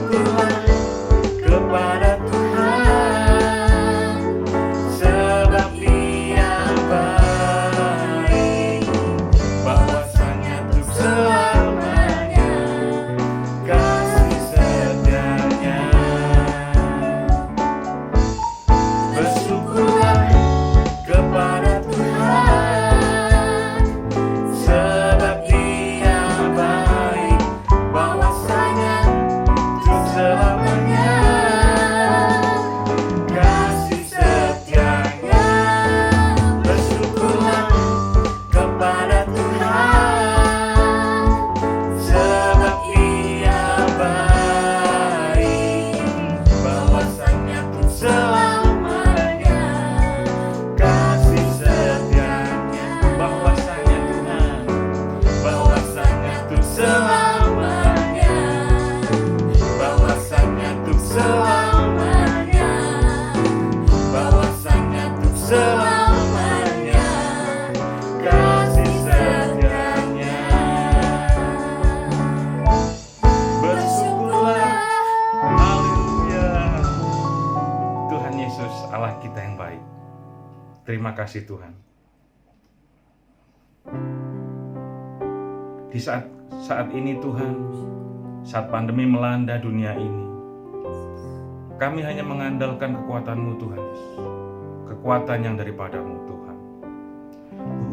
Bersyukurlah kepada Tuhan, sebab Dia baik, bahwasanya untuk selamanya kasih setianya. Bersyukurlah kepada Tuhan, sebab Dia baik, bahwasanya untuk selamanya kasih setianya. Bersyukurlah kepada Tuhan, sebab Dia baik, bahwasanya untuk selamanya kasih setianya. Bahwasanya Tuhan, bahwasanya untuk selamanya, bahwasanya untuk selamanya, bahwasanya untuk selamanya kasih setianya. Bersyukurlah, haleluya. Tuhan Yesus, Allah kita yang baik. Terima kasih Tuhan. Di saat ini Tuhan, saat pandemi melanda dunia ini, kami hanya mengandalkan kekuatan-Mu Tuhan Yesus. Kekuatan yang daripadamu Tuhan.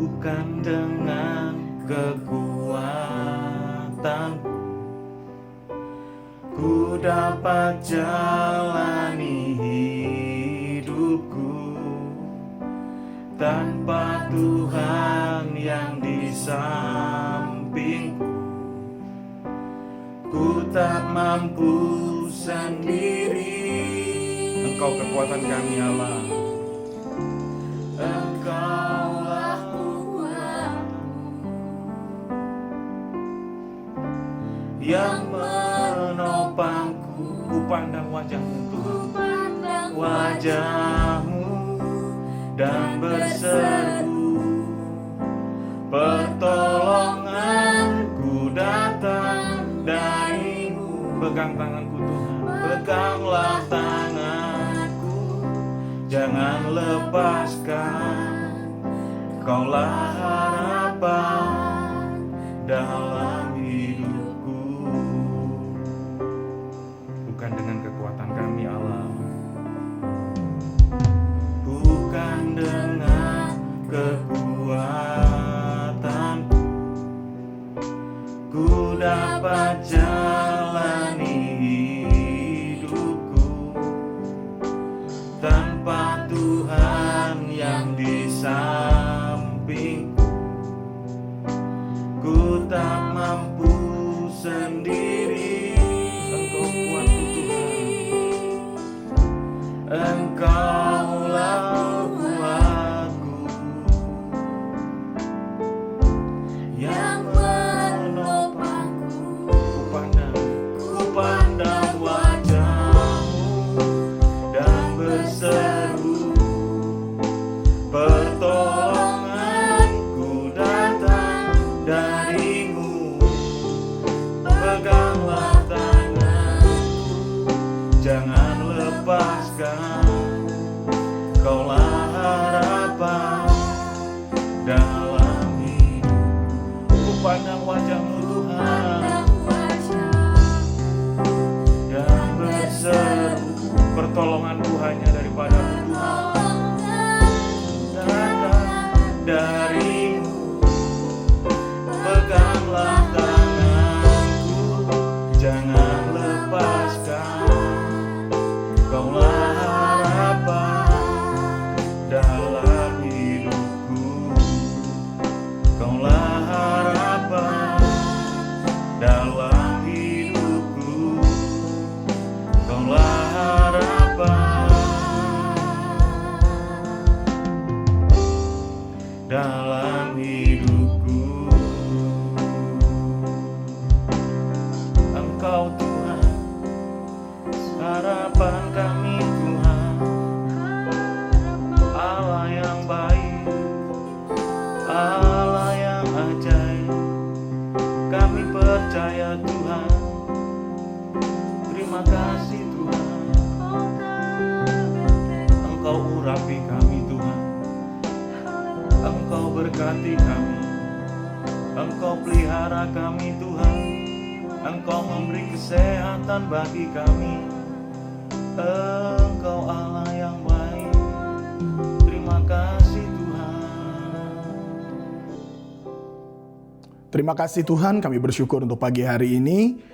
Bukan dengan kekuatanku ku dapat jalani hidupku, tanpa Tuhan yang di sampingku ku tak mampu sendiri. Engkau kekuatan kami Allah, Engkaulah kuatku yang menopangku. Ku pandang wajah-Mu Tuhan, wajah-Mu, dan berseru, pertolonganku datang dari-Mu. Pegang tanganku Tuhan, peganglah tanganku, jangan lepaskan. Kaulah harapan dalam hidupku. Bukan dengan kekuatan kami Allah, bukan dengan kekuatanku ku dapat jalani hidupku, tanpa Tuhan yang di sampingku ku tak mampu sendiri. Engkau kuatku Tuhan, Engkaulah kuatku yang menopangku. Ku pandang wajah-Mu dan berseru, pertolonganku datang dari-Mu. Peganglah tanganku, jangan lepaskan. Kaulah harapan dalam hidup. Ku pandang wajah-Mu Tuhan dan berseru, pertolonganku hanya daripada-Mu Tuhan, datang dari-Mu. Peganglah tanganku, jangan lepaskan. Kaulah harapan dalam hidupku. Kaulah harapan dalam hidupku. Kaulah harapan kasih Tuhan. Engkau urapi kami Tuhan, Engkau berkati kami, Engkau pelihara kami Tuhan, Engkau memberi kesehatan bagi kami. Engkau Allah yang baik, terima kasih Tuhan. Terima kasih Tuhan, kami bersyukur untuk pagi hari ini.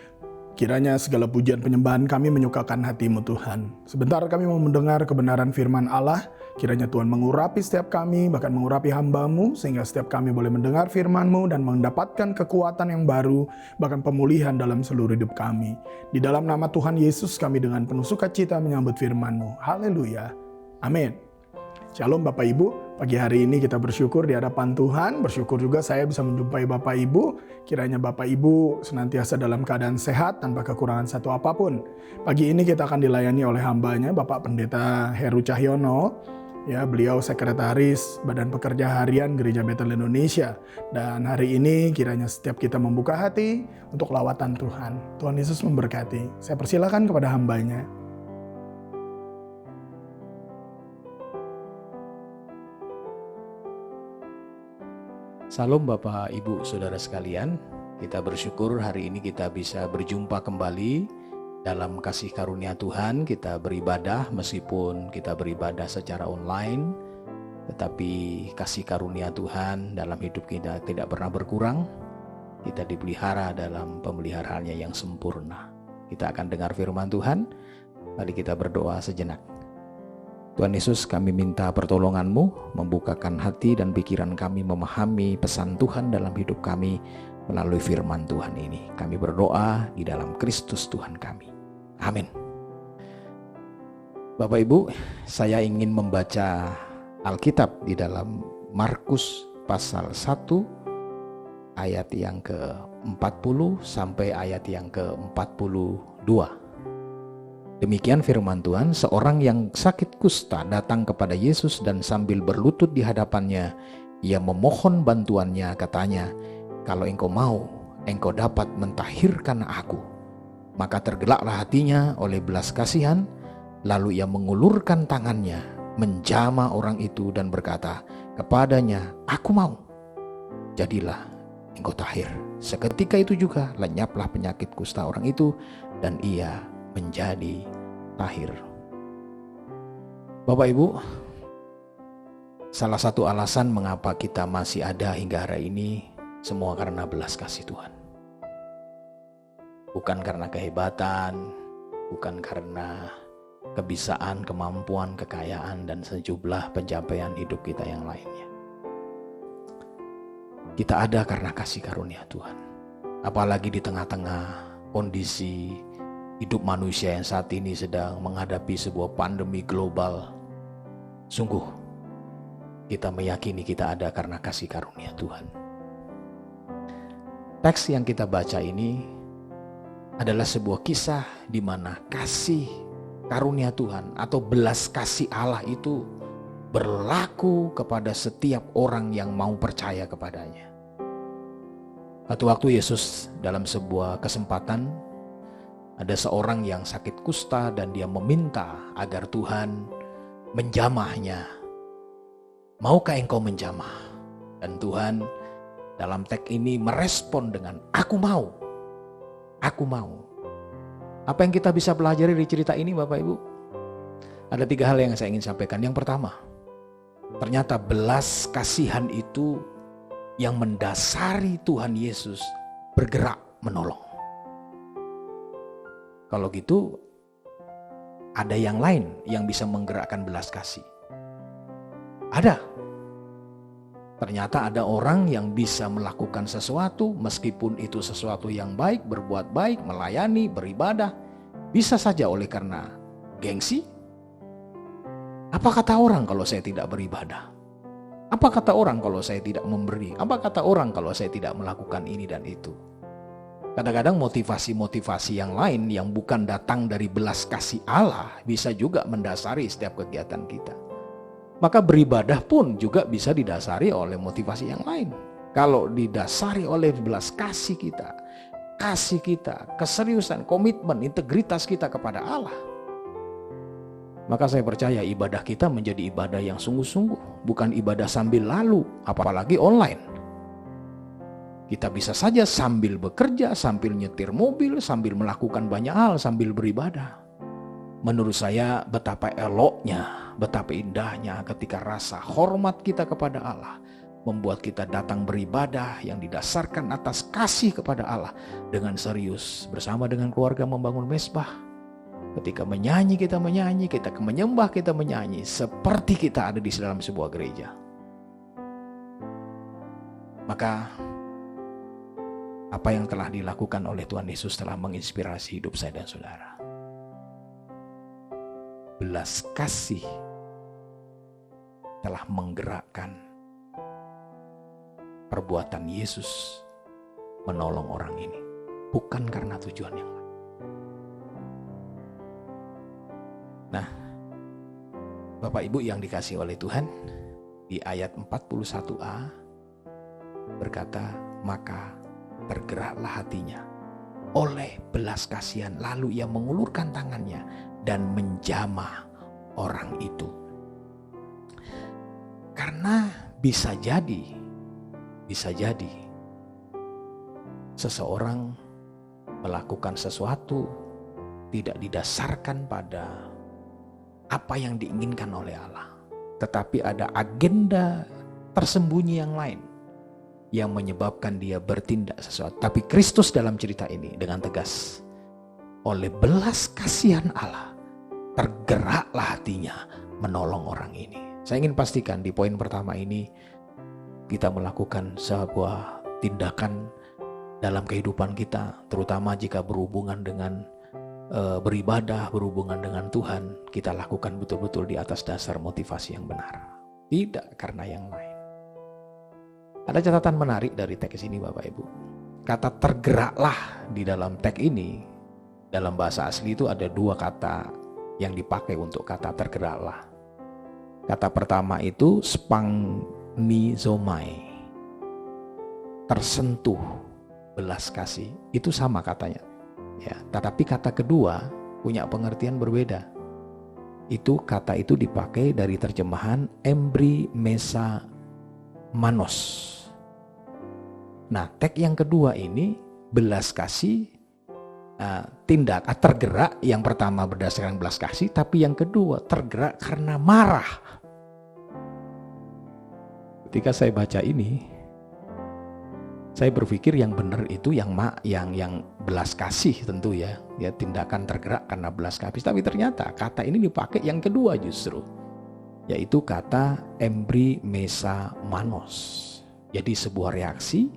Kiranya segala pujian penyembahan kami menyukakan hati-Mu Tuhan. Sebentar kami mau mendengar kebenaran firman Allah. Kiranya Tuhan mengurapi setiap kami, bahkan mengurapi hamba-Mu, sehingga setiap kami boleh mendengar firman-Mu dan mendapatkan kekuatan yang baru, bahkan pemulihan dalam seluruh hidup kami. Di dalam nama Tuhan Yesus kami dengan penuh sukacita menyambut firman-Mu. Haleluya. Amin. Shalom Bapak Ibu, pagi hari ini kita bersyukur di hadapan Tuhan, bersyukur juga saya bisa menjumpai Bapak Ibu. Kiranya Bapak Ibu senantiasa dalam keadaan sehat tanpa kekurangan satu apapun. Pagi ini kita akan dilayani oleh hambanya Bapak Pendeta Heru Cahyono. Ya, beliau sekretaris Badan Pekerja Harian Gereja Betel Indonesia. Dan hari ini kiranya setiap kita membuka hati untuk lawatan Tuhan. Tuhan Yesus memberkati. Saya persilakan kepada hambanya. Salam Bapak, Ibu, Saudara sekalian. Kita bersyukur hari ini kita bisa berjumpa kembali dalam kasih karunia Tuhan. Kita beribadah meskipun kita beribadah secara online, tetapi kasih karunia Tuhan dalam hidup kita tidak pernah berkurang. Kita dipelihara dalam pemeliharaannya yang sempurna. Kita akan dengar firman Tuhan. Mari kita berdoa sejenak. Tuhan Yesus, kami minta pertolongan-Mu, membukakan hati dan pikiran kami memahami pesan Tuhan dalam hidup kami melalui firman Tuhan ini. Kami berdoa di dalam Kristus Tuhan kami. Amin. Bapak Ibu, saya ingin membaca Alkitab di dalam Markus pasal 1 ayat yang ke-40 sampai ayat yang ke-42. Demikian firman Tuhan, seorang yang sakit kusta datang kepada Yesus dan sambil berlutut di hadapannya, ia memohon bantuannya, katanya, kalau engkau mau, engkau dapat mentahirkan aku. Maka tergelaklah hatinya oleh belas kasihan, lalu ia mengulurkan tangannya, menjamah orang itu dan berkata kepadanya, aku mau, jadilah engkau tahir. Seketika itu juga lenyaplah penyakit kusta orang itu dan ia menjadi tahir. Bapak Ibu, salah satu alasan mengapa kita masih ada hingga hari ini semua karena belas kasih Tuhan. Bukan karena kehebatan, bukan karena kebisaan, kemampuan, kekayaan, dan sejumlah pencapaian hidup kita yang lainnya. Kita ada karena kasih karunia Tuhan. Apalagi di tengah-tengah kondisi hidup manusia yang saat ini sedang menghadapi sebuah pandemi global. Sungguh, kita meyakini kita ada karena kasih karunia Tuhan. Teks yang kita baca ini adalah sebuah kisah di mana kasih karunia Tuhan atau belas kasih Allah itu berlaku kepada setiap orang yang mau percaya kepadanya. Suatu waktu Yesus dalam sebuah kesempatan, ada seorang yang sakit kusta dan dia meminta agar Tuhan menjamahnya. Maukah engkau menjamah? Dan Tuhan dalam teks ini merespon dengan aku mau. Aku mau. Apa yang kita bisa pelajari di cerita ini Bapak Ibu? Ada 3 hal yang saya ingin sampaikan. Yang pertama, ternyata belas kasihan itu yang mendasari Tuhan Yesus bergerak menolong. Kalau gitu, ada yang lain yang bisa menggerakkan belas kasih. Ada. Ternyata ada orang yang bisa melakukan sesuatu, meskipun itu sesuatu yang baik, berbuat baik, melayani, beribadah. Bisa saja oleh karena gengsi. Apa kata orang kalau saya tidak beribadah? Apa kata orang kalau saya tidak memberi? Apa kata orang kalau saya tidak melakukan ini dan itu? Kadang-kadang motivasi-motivasi yang lain yang bukan datang dari belas kasih Allah bisa juga mendasari setiap kegiatan kita. Maka beribadah pun juga bisa didasari oleh motivasi yang lain. Kalau didasari oleh belas kasih kita, kasih kita, keseriusan, komitmen, integritas kita kepada Allah, maka saya percaya ibadah kita menjadi ibadah yang sungguh-sungguh, bukan ibadah sambil lalu, apalagi online. Kita bisa saja sambil bekerja, sambil nyetir mobil, sambil melakukan banyak hal, sambil beribadah. Menurut saya betapa eloknya, betapa indahnya ketika rasa hormat kita kepada Allah membuat kita datang beribadah yang didasarkan atas kasih kepada Allah dengan serius bersama dengan keluarga membangun mezbah. Ketika menyanyi, kita menyembah, kita menyanyi seperti kita ada di dalam sebuah gereja. Maka apa yang telah dilakukan oleh Tuhan Yesus telah menginspirasi hidup saya dan saudara. Belas kasih telah menggerakkan perbuatan Yesus menolong orang ini, bukan karena tujuan yang lain. Nah, Bapak Ibu yang dikasihi oleh Tuhan, di ayat 41a berkata, maka tergeraklah hatinya oleh belas kasihan, lalu ia mengulurkan tangannya dan menjamah orang itu. Karena bisa jadi seseorang melakukan sesuatu tidak didasarkan pada apa yang diinginkan oleh Allah, tetapi ada agenda tersembunyi yang lain yang menyebabkan dia bertindak sesuatu. Tapi Kristus dalam cerita ini dengan tegas, oleh belas kasihan Allah tergeraklah hatinya menolong orang ini. Saya ingin pastikan di poin pertama ini kita melakukan sebuah tindakan dalam kehidupan kita, terutama jika berhubungan dengan beribadah, berhubungan dengan Tuhan, kita lakukan betul-betul di atas dasar motivasi yang benar, tidak karena yang lain. Ada catatan menarik dari teks ini Bapak Ibu. Kata tergeraklah di dalam teks ini, dalam bahasa asli itu ada dua kata yang dipakai untuk kata tergeraklah. Kata pertama itu spangnizomai, tersentuh belas kasih, itu sama katanya. Ya, tetapi kata kedua punya pengertian berbeda. Kata itu dipakai dari terjemahan embri mesa manos. Nah, teks yang kedua ini belas kasih, tindak tergerak. Yang pertama berdasarkan belas kasih, tapi yang kedua tergerak karena marah. Ketika saya baca ini, saya berpikir yang benar itu yang belas kasih tentu ya tindakan tergerak karena belas kasih. Tapi ternyata kata ini dipakai yang kedua justru, yaitu kata embri mesa manos. Jadi sebuah reaksi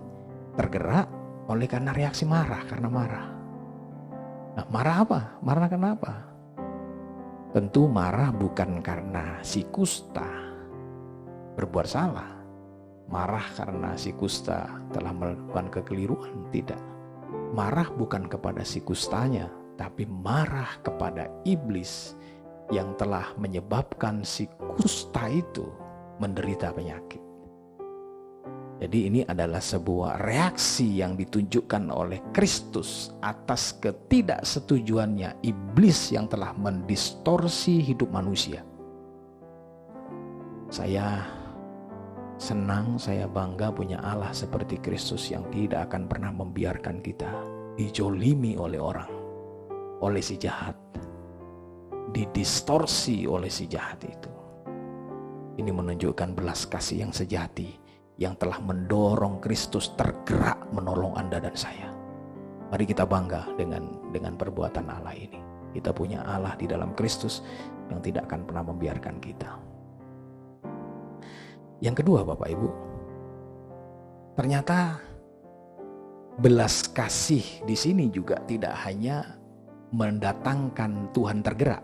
tergerak oleh karena reaksi marah, karena marah. Nah, marah apa? Marah kenapa? Tentu marah bukan karena si kusta berbuat salah. Marah karena si kusta telah melakukan kekeliruan, tidak. Marah bukan kepada si kustanya, tapi marah kepada iblis yang telah menyebabkan si kusta itu menderita penyakit. Jadi ini adalah sebuah reaksi yang ditunjukkan oleh Kristus atas ketidaksetujuannya iblis yang telah mendistorsi hidup manusia. Saya senang, saya bangga punya Allah seperti Kristus yang tidak akan pernah membiarkan kita dijolimi oleh orang, oleh si jahat, didistorsi oleh si jahat itu. Ini menunjukkan belas kasih yang sejati yang telah mendorong Kristus tergerak menolong Anda dan saya. Mari kita bangga dengan perbuatan Allah ini. Kita punya Allah di dalam Kristus yang tidak akan pernah membiarkan kita. Yang kedua Bapak Ibu, ternyata belas kasih di sini juga tidak hanya mendatangkan Tuhan tergerak,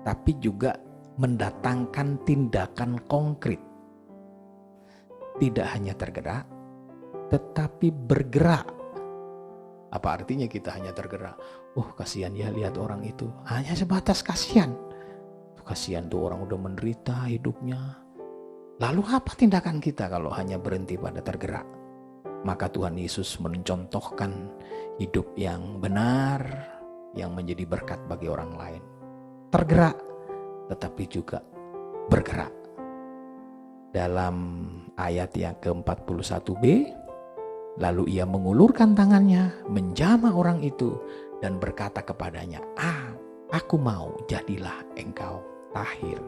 tapi juga mendatangkan tindakan konkret. Tidak hanya tergerak, tetapi bergerak. Apa artinya kita hanya tergerak? Oh kasihan ya lihat orang itu. Hanya sebatas kasihan. Kasihan tuh orang udah menderita hidupnya. Lalu apa tindakan kita kalau hanya berhenti pada tergerak? Maka Tuhan Yesus mencontohkan hidup yang benar, yang menjadi berkat bagi orang lain. Tergerak, tetapi juga bergerak. Dalam ayat yang ke-41b, lalu ia mengulurkan tangannya, menjamah orang itu, dan berkata kepadanya, aku mau, jadilah engkau tahir.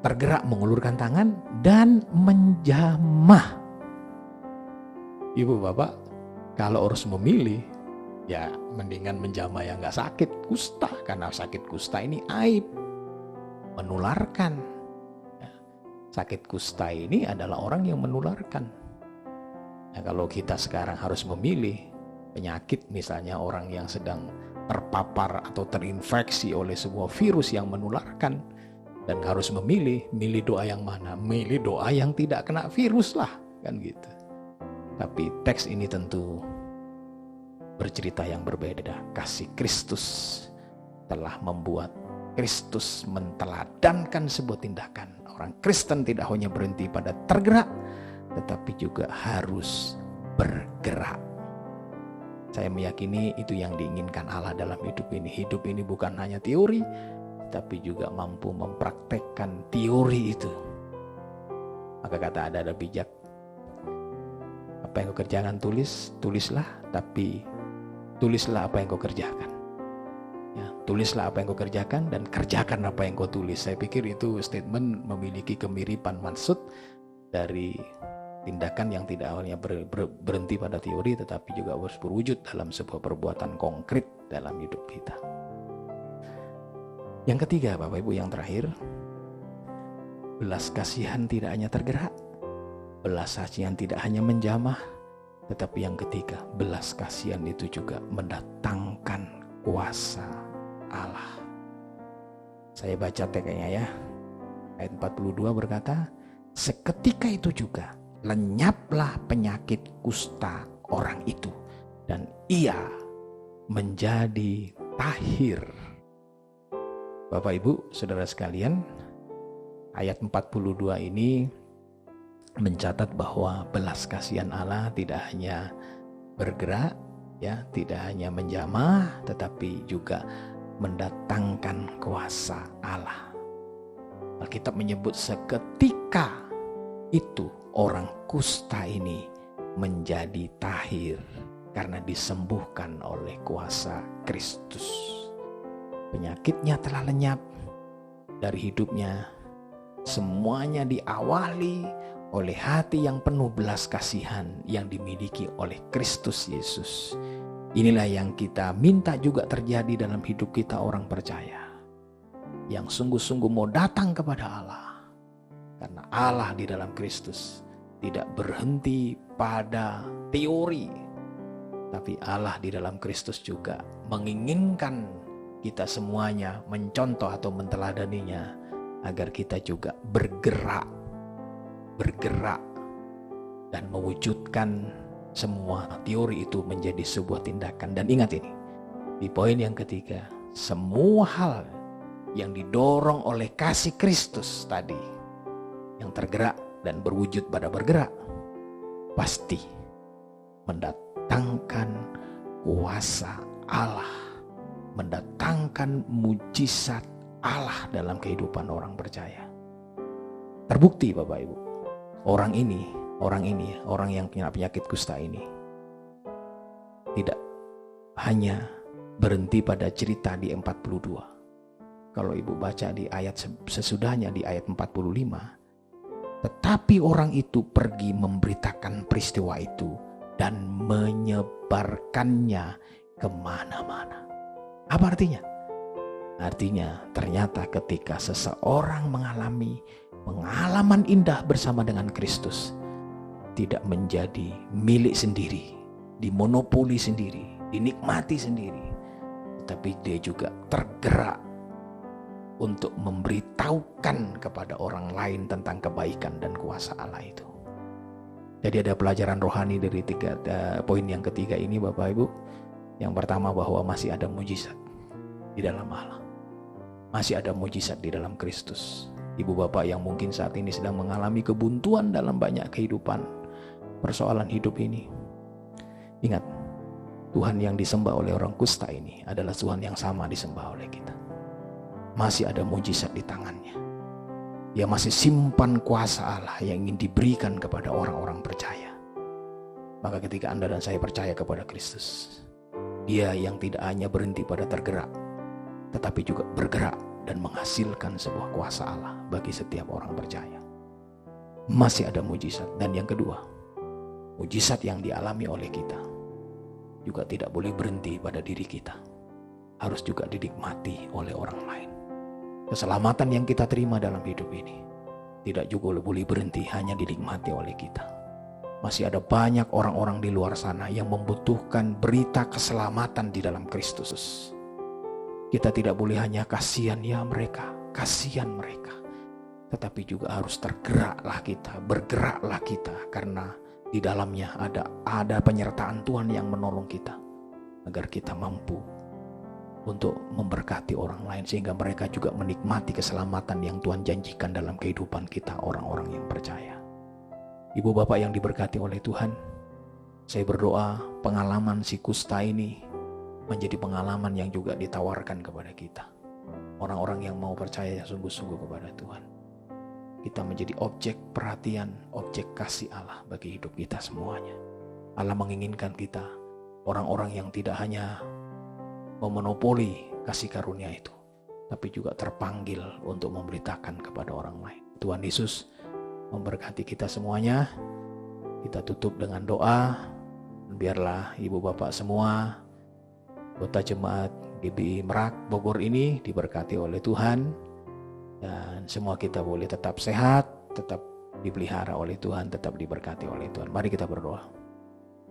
Tergerak, mengulurkan tangan, dan menjamah. Ibu bapak, kalau harus memilih, ya mendingan menjamah yang gak sakit kusta. Karena sakit kusta ini aib, menularkan. Sakit kusta ini adalah orang yang menularkan. Nah, kalau kita sekarang harus memilih penyakit, misalnya orang yang sedang terpapar atau terinfeksi oleh sebuah virus yang menularkan, dan harus milih doa yang mana? Milih doa yang tidak kena virus lah, kan gitu. Tapi teks ini tentu bercerita yang berbeda. Kasih Kristus telah membuat Kristus menteladankan sebuah tindakan. Orang Kristen tidak hanya berhenti pada tergerak, tetapi juga harus bergerak. Saya meyakini itu yang diinginkan Allah dalam hidup ini. Hidup ini bukan hanya teori, tapi juga mampu mempraktekkan teori itu. Maka kata ada bijak, apa yang kau kerjakan tulislah, tapi tulislah apa yang kau kerjakan. Ya, tulislah apa yang kau kerjakan dan kerjakan apa yang kau tulis. Saya pikir itu statement memiliki kemiripan maksud dari tindakan yang tidak hanya berhenti pada teori, tetapi juga harus berwujud dalam sebuah perbuatan konkret dalam hidup kita. Yang ketiga, Bapak Ibu, yang terakhir, belas kasihan tidak hanya tergerak, belas kasihan tidak hanya menjamah, tetapi yang ketiga, belas kasihan itu juga mendatangkan kuasa Allah. Saya baca teksnya ya. Ayat 42 berkata, seketika itu juga lenyaplah penyakit kusta orang itu, dan ia menjadi tahir. Bapak Ibu, saudara sekalian, ayat 42 ini mencatat bahwa belas kasihan Allah tidak hanya bergerak, ya, tidak hanya menjamah, tetapi juga mendatangkan kuasa Allah. Alkitab menyebut seketika itu orang kusta ini menjadi tahir karena disembuhkan oleh kuasa Kristus. Penyakitnya telah lenyap dari hidupnya. Semuanya diawali oleh hati yang penuh belas kasihan yang dimiliki oleh Kristus Yesus. Inilah yang kita minta juga terjadi dalam hidup kita orang percaya, yang sungguh-sungguh mau datang kepada Allah. Karena Allah di dalam Kristus tidak berhenti pada teori, tapi Allah di dalam Kristus juga menginginkan kita semuanya mencontoh atau menteladaninya, agar kita juga bergerak dan mewujudkan semua teori itu menjadi sebuah tindakan. Dan ingat ini, di poin yang ketiga, semua hal yang didorong oleh kasih Kristus tadi, yang tergerak dan berwujud pada bergerak, pasti mendatangkan kuasa Allah, mendatangkan mujizat Allah dalam kehidupan orang percaya. Terbukti Bapak Ibu, orang yang punya penyakit kusta ini tidak hanya berhenti pada cerita di 42. Kalau Ibu baca di ayat sesudahnya di ayat 45, tetapi orang itu pergi memberitakan peristiwa itu dan menyebarkannya kemana-mana. Apa artinya? Artinya ternyata ketika seseorang mengalami pengalaman indah bersama dengan Kristus, tidak menjadi milik sendiri, dimonopoli sendiri, dinikmati sendiri, tetapi dia juga tergerak untuk memberitahukan kepada orang lain tentang kebaikan dan kuasa Allah itu. Jadi ada pelajaran rohani dari poin yang ketiga ini Bapak Ibu. Yang pertama, bahwa masih ada mujizat di dalam Allah. Masih ada mujizat di dalam Kristus. Ibu bapak yang mungkin saat ini sedang mengalami kebuntuan dalam banyak kehidupan, persoalan hidup ini. Ingat, Tuhan yang disembah oleh orang kusta ini adalah Tuhan yang sama disembah oleh kita. Masih ada mujizat di tangannya. Dia masih simpan kuasa Allah yang ingin diberikan kepada orang-orang percaya. Maka ketika Anda dan saya percaya kepada Kristus, Dia yang tidak hanya berhenti pada tergerak, tetapi juga bergerak dan menghasilkan sebuah kuasa Allah bagi setiap orang percaya. Masih ada mujizat. Dan yang kedua, mujizat yang dialami oleh kita juga tidak boleh berhenti pada diri kita. Harus juga dinikmati oleh orang lain. Keselamatan yang kita terima dalam hidup ini tidak juga boleh berhenti hanya dinikmati oleh kita. Masih ada banyak orang-orang di luar sana yang membutuhkan berita keselamatan di dalam Kristus. Kita tidak boleh hanya kasihan mereka, tetapi juga harus tergeraklah kita, bergeraklah kita, karena di dalamnya ada penyertaan Tuhan yang menolong kita agar kita mampu untuk memberkati orang lain sehingga mereka juga menikmati keselamatan yang Tuhan janjikan dalam kehidupan kita, orang-orang yang percaya. Ibu bapak yang diberkati oleh Tuhan, saya berdoa pengalaman si kusta ini menjadi pengalaman yang juga ditawarkan kepada kita, orang-orang yang mau percaya sungguh-sungguh kepada Tuhan. Kita menjadi objek perhatian, objek kasih Allah bagi hidup kita semuanya. Allah menginginkan kita orang-orang yang tidak hanya memonopoli kasih karunia itu, tapi juga terpanggil untuk memberitakan kepada orang lain. Tuhan Yesus memberkati kita semuanya. Kita tutup dengan doa. Biarlah ibu bapak semua, anggota jemaat GBI Merak Bogor ini diberkati oleh Tuhan, dan semua kita boleh tetap sehat, tetap dipelihara oleh Tuhan, tetap diberkati oleh Tuhan. Mari kita berdoa.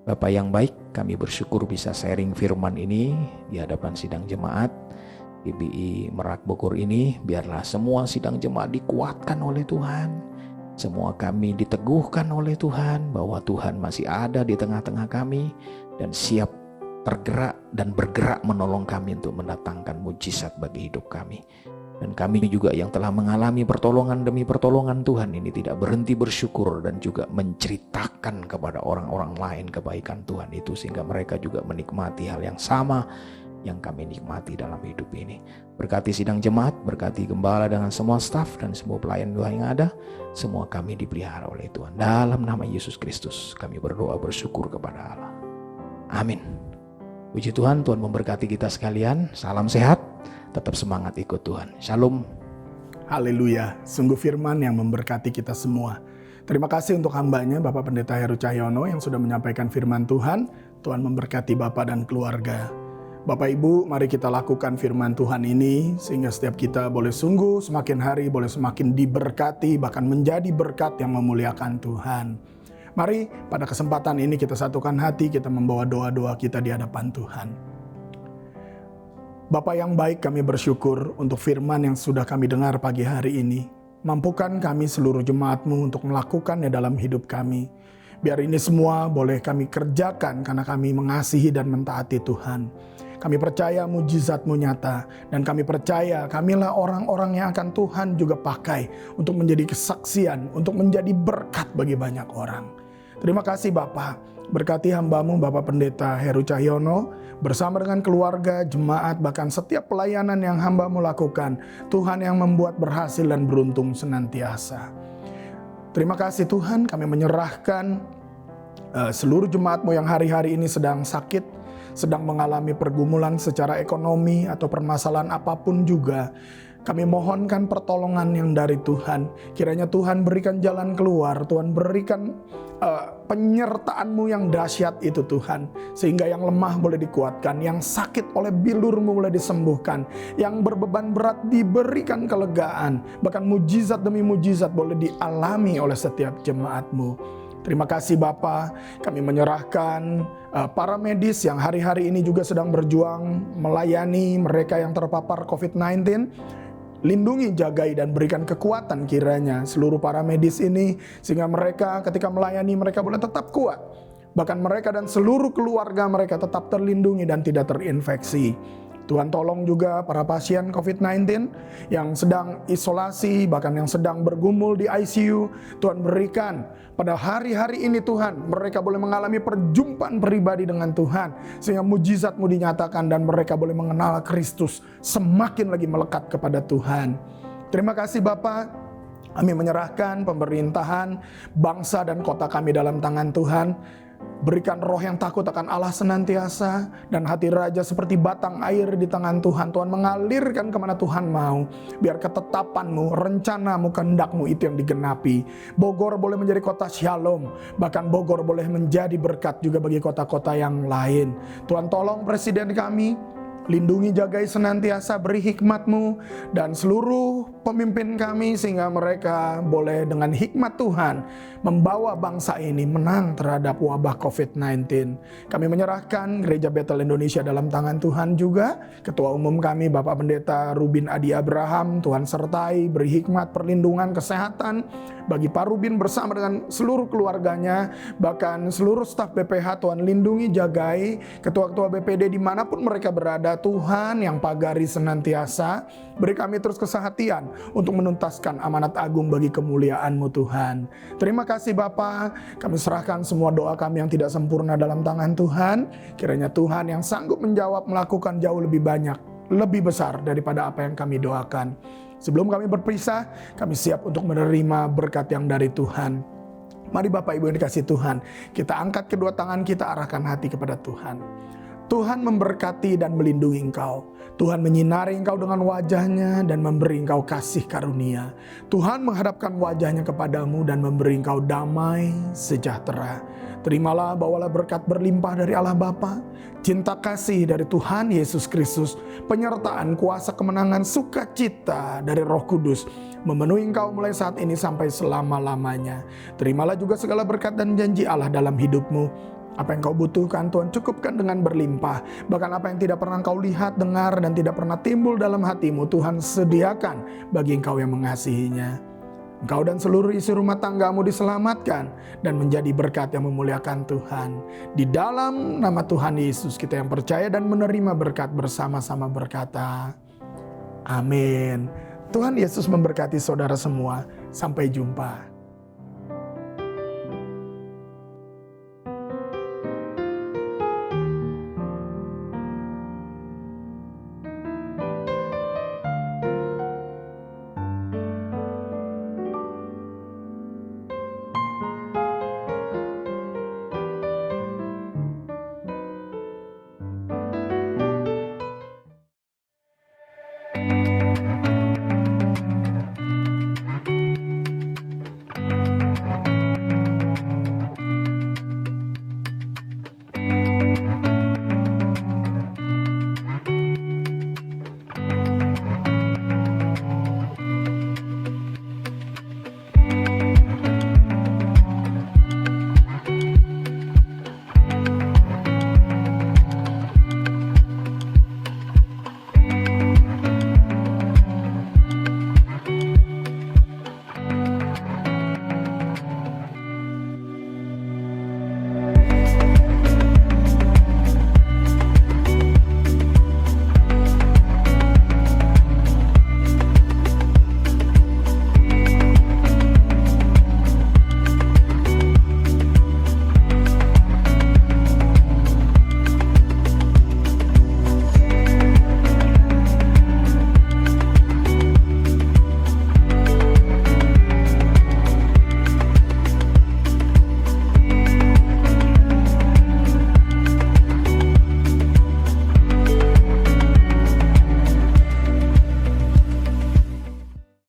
Bapak yang baik, kami bersyukur bisa sharing firman ini di hadapan sidang jemaat GBI Merak Bogor ini. Biarlah semua sidang jemaat dikuatkan oleh Tuhan, semua kami diteguhkan oleh Tuhan bahwa Tuhan masih ada di tengah-tengah kami dan siap tergerak dan bergerak menolong kami untuk mendatangkan mujizat bagi hidup kami. Dan kami juga yang telah mengalami pertolongan demi pertolongan Tuhan ini tidak berhenti bersyukur dan juga menceritakan kepada orang-orang lain kebaikan Tuhan itu, sehingga mereka juga menikmati hal yang sama yang kami nikmati dalam hidup ini. Berkati sidang jemaat, berkati gembala dengan semua staf dan semua pelayan Tuhan yang ada. Semua kami dipelihara oleh Tuhan. Dalam nama Yesus Kristus kami berdoa bersyukur kepada Allah. Amin. Puji Tuhan, Tuhan memberkati kita sekalian. Salam sehat. Tetap semangat ikut Tuhan. Shalom. Haleluya, sungguh firman yang memberkati kita semua. Terima kasih untuk hambanya Bapak Pendeta Heru Cahyono yang sudah menyampaikan firman Tuhan. Tuhan memberkati Bapak dan keluarga. Bapak Ibu, mari kita lakukan firman Tuhan ini sehingga setiap kita boleh sungguh semakin hari boleh semakin diberkati, bahkan menjadi berkat yang memuliakan Tuhan. Mari pada kesempatan ini kita satukan hati, kita membawa doa-doa kita di hadapan Tuhan. Bapa yang baik, kami bersyukur untuk firman yang sudah kami dengar pagi hari ini. Mampukan kami seluruh jemaat-Mu untuk melakukannya dalam hidup kami. Biar ini semua boleh kami kerjakan karena kami mengasihi dan mentaati Tuhan. Kami percaya mujizat-Mu nyata, dan kami percaya kamilah orang-orang yang akan Tuhan juga pakai untuk menjadi kesaksian, untuk menjadi berkat bagi banyak orang. Terima kasih Bapa. Berkati hamba-Mu Bapak Pendeta Heru Cahyono bersama dengan keluarga, jemaat, bahkan setiap pelayanan yang hamba-Mu lakukan. Tuhan yang membuat berhasil dan beruntung senantiasa. Terima kasih Tuhan, kami menyerahkan seluruh jemaat-Mu yang hari-hari ini sedang sakit, sedang mengalami pergumulan secara ekonomi atau permasalahan apapun juga. Kami mohonkan pertolongan yang dari Tuhan. Kiranya Tuhan berikan jalan keluar, Tuhan berikan penyertaan-Mu yang dahsyat itu Tuhan. Sehingga yang lemah boleh dikuatkan, yang sakit oleh bilur-Mu boleh disembuhkan, yang berbeban berat diberikan kelegaan. Bahkan mujizat demi mujizat boleh dialami oleh setiap jemaat-Mu. Terima kasih Bapa, kami menyerahkan para medis yang hari-hari ini juga sedang berjuang melayani mereka yang terpapar COVID-19. Lindungi, jagai, dan berikan kekuatan kiranya seluruh para medis ini, sehingga mereka ketika melayani mereka boleh tetap kuat. Bahkan mereka dan seluruh keluarga mereka tetap terlindungi dan tidak terinfeksi. Tuhan tolong juga para pasien COVID-19 yang sedang isolasi, bahkan yang sedang bergumul di ICU. Tuhan berikan pada hari-hari ini Tuhan, mereka boleh mengalami perjumpaan pribadi dengan Tuhan, sehingga mujizat-Mu dinyatakan dan mereka boleh mengenal Kristus, semakin lagi melekat kepada Tuhan. Terima kasih Bapa. Kami menyerahkan pemerintahan, bangsa dan kota kami dalam tangan Tuhan. Berikan roh yang takut akan Allah senantiasa, dan hati raja seperti batang air di tangan Tuhan. Tuhan mengalirkan kemana Tuhan mau. Biar ketetapan-Mu, rencana-Mu, kehendak-Mu itu yang digenapi. Bogor boleh menjadi kota shalom, bahkan Bogor boleh menjadi berkat juga bagi kota-kota yang lain. Tuhan tolong presiden kami, lindungi, jagai senantiasa, beri hikmat-Mu dan seluruh pemimpin kami, sehingga mereka boleh dengan hikmat Tuhan membawa bangsa ini menang terhadap wabah COVID-19. Kami menyerahkan Gereja Bethel Indonesia dalam tangan Tuhan juga. Ketua Umum kami Bapak Pendeta Rubin Adi Abraham, Tuhan sertai, beri hikmat, perlindungan, kesehatan bagi Pak Rubin bersama dengan seluruh keluarganya, bahkan seluruh staf BPH. Tuhan lindungi, jagai ketua-ketua BPD dimanapun mereka berada. Tuhan yang pagari senantiasa, beri kami terus kesehatian untuk menuntaskan amanat agung bagi kemuliaan-Mu Tuhan. Terima kasih Bapa, kami serahkan semua doa kami yang tidak sempurna dalam tangan Tuhan. Kiranya Tuhan yang sanggup menjawab melakukan jauh lebih banyak, lebih besar daripada apa yang kami doakan. Sebelum kami berpisah, kami siap untuk menerima berkat yang dari Tuhan. Mari Bapak Ibu yang dikasihi Tuhan, kita angkat kedua tangan kita, arahkan hati kepada Tuhan. Tuhan memberkati dan melindungi engkau. Tuhan menyinari engkau dengan wajahnya dan memberi engkau kasih karunia. Tuhan menghadapkan wajahnya kepadamu dan memberi engkau damai sejahtera. Terimalah, bawalah berkat berlimpah dari Allah Bapa, cinta kasih dari Tuhan Yesus Kristus, penyertaan kuasa kemenangan sukacita dari Roh Kudus memenuhi engkau mulai saat ini sampai selama-lamanya. Terimalah juga segala berkat dan janji Allah dalam hidupmu. Apa yang kau butuhkan Tuhan cukupkan dengan berlimpah. Bahkan apa yang tidak pernah kau lihat, dengar, dan tidak pernah timbul dalam hatimu, Tuhan sediakan bagi engkau yang mengasihinya. Engkau dan seluruh isi rumah tanggamu diselamatkan dan menjadi berkat yang memuliakan Tuhan. Di dalam nama Tuhan Yesus kita yang percaya dan menerima berkat bersama-sama berkata, amin. Tuhan Yesus memberkati saudara semua. Sampai jumpa.